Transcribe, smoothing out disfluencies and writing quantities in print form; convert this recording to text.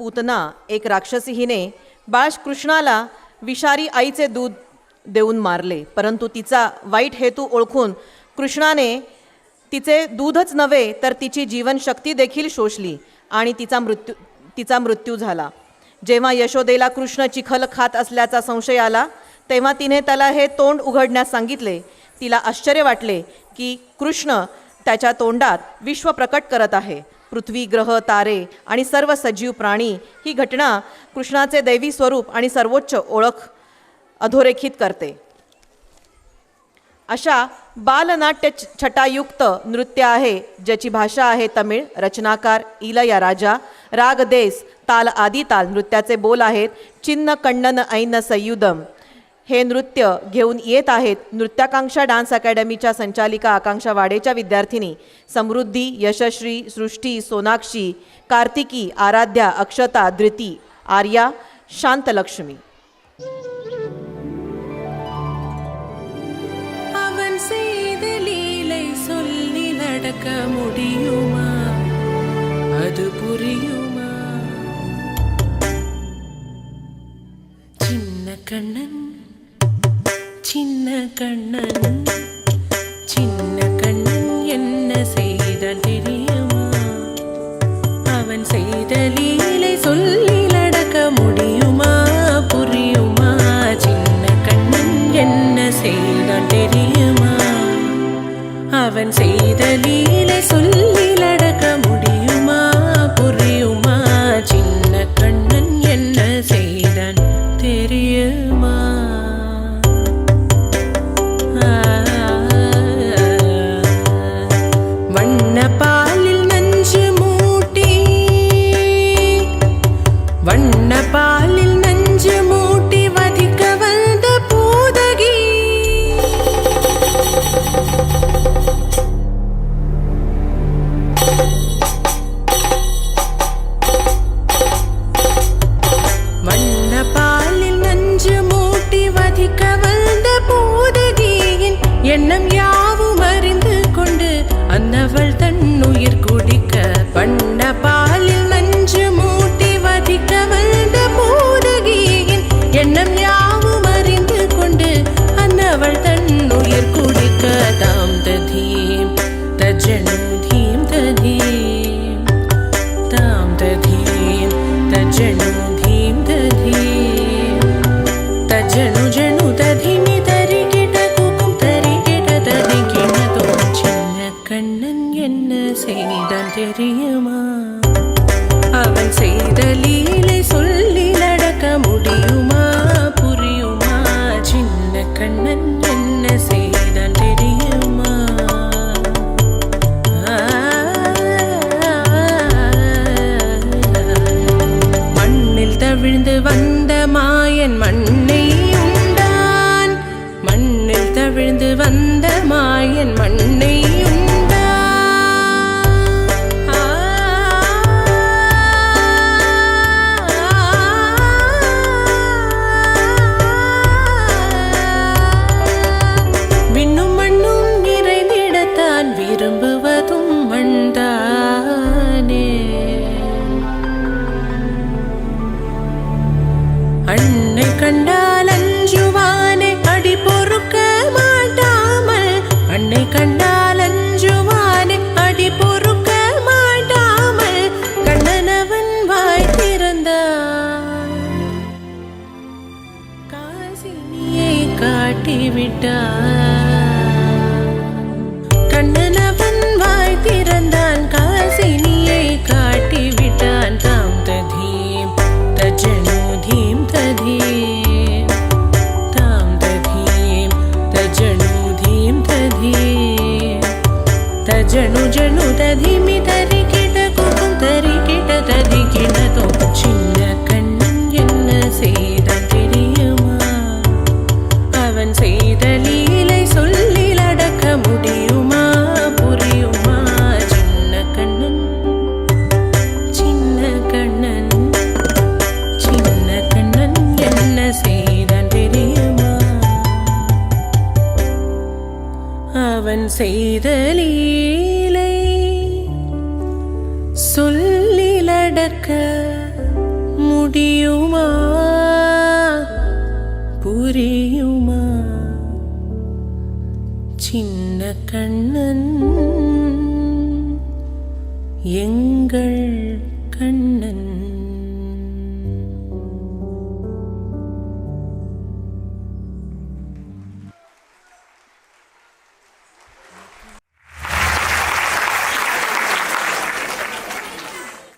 पूतना एक राक्षसी हिने बाळकृष्णाला विषारी आईचे दूध देऊन मारले, परंतु तिचा वाईट हेतू ओळखून कृष्णाने तिचे दूधच नव्हे तर तिची जीवनशक्ती देखील शोषली आणि तिचा मृत्यू झाला. जेव्हा यशोदेला कृष्ण चिखल खात असल्याचा संशय आला तेव्हा तिने त्याला हे तोंड उघडण्यास सांगितले. तिला आश्चर्य वाटले की कृष्ण त्याच्या तोंडात विश्व प्रकट करत आहे. पृथ्वी, ग्रह, तारे आणि सर्व सजीव प्राणी ही घटना कृष्णाचे दैवी स्वरूप आणि सर्वोच्च ओळख अधोरेखित करते. अशा बालनाट्य छटायुक्त नृत्य आहे ज्याची भाषा आहे तमिळ. रचनाकार इलयाराजा. राग देस, ताल आदी ताल. नृत्याचे बोल आहेत चिन्न कण्णन ऐन संयुदम. हे नृत्य घेऊन येत आहेत नृत्याकांक्षा डान्स अकॅडमीच्या संचालिका आकांक्षा वाडेच्या विद्यार्थिनी समृद्धी, यशश्री, सृष्टी, सोनाक्षी, कार्तिकी, आराध्या, अक्षता, धृती, आर्या, शांतलक्ष्मी. அவன் செய்த லீலை சொல்லி நடக்க முடியுமா, அது புரியுமா? சின்ன கண்ணன், சின்ன கண்ணன், சின்ன கண்ணன் என்ன செய்தான் தெரியுமா? அவன் செய்த லீலை சொல்லி நடக்க முடியுமா, புரியுமா? சின்ன கண்ணன் என்ன செய்தான் தெரியுமா? அவன் செய்த லீலை சொல்லி நடக்க முடியுமா, புரியுமா? சின்ன கண்ணன் என்ன செய்தான் தெரியுமா? வண்ண பாலில் நஞ்சு மூட்டி, வண்ண பாலில் நஞ்சு மூட்டி வதிக்க வந்த பூதகி. வண்ண பாலில் நஞ்சு மூட்டி வதிக்க வந்த பூதகியின் எண்ணம் யாவும் அறிந்து கொண்டு அன்னவள் தன்னுயிர் குடிக்க. வண்ண பாலில் நஞ்சு மூட்டி வதிக்க வந்த பூதகியின் எண்ணம் யாவும் அறிந்து கொண்டு அன்னவள் தன்னுயிர் குடிக்க. தாம் ததீம் தஜனு தீம் ததீம், தாம் ததீம் தஜனு தீம் ததீம், தஜனு ஜனு ததிமி தரிகிட குகும் தரிகிட ததிகிடதோ. சின்ன கண்ணன் என்ன செய்தான் தெரியுமா? அவன் செய்த லீலை சொல்லி நடக்க முடியுமா, புரியுமா? சின்ன கண்ணன் என்ன செய்தான் தெரியுமா? மண்ணில் தவிழ்ந்து வந்த மாயன் மண்ணை உண்டான், மண்ணில் தவிழ்ந்து வந்த மாயன் மண்ணை உண்டான். விண்ணும் மண்ணும் நிறைந்திடத்தான் விரும்புவதும் மண்தானே. அன்னை கண்டால் அஞ்சுவானே அடி பொறுக்க மாட்டாமல், அன்னை கண்டால் அஞ்சுவானே அடி பொறுக்க மாட்டாமல் கண்ணனவன் வாய் திறந்தான். காசினியை காட்டிவிட்டான். கண்ணனவன் வாய் திறந்தான், காசினியை காட்டிவிட்டான். தாம் ததீம் தஜனு தீம் ததீம், தாம் ததீம் தஜனு தீம் ததீம், தஜனு ஜனு ததிமி தரிகிட குகும் தரிகிட ததிகிடதோ. சின்ன கண்ணன் என்ன செய்தான் தெரியுமா? அவன் செய்த லீலை சொல்லி நடக்க முடியுமா, புரியுமா? சின்ன கண்ணன், சின்ன கண்ணன், சின்ன கண்ணன் என்ன செய்தான் தெரியுமா? அவன் செய்த லீலை சொல்லி நடக்க முடியுமா புரியுமா சின்ன கண்ணன் எங்கள்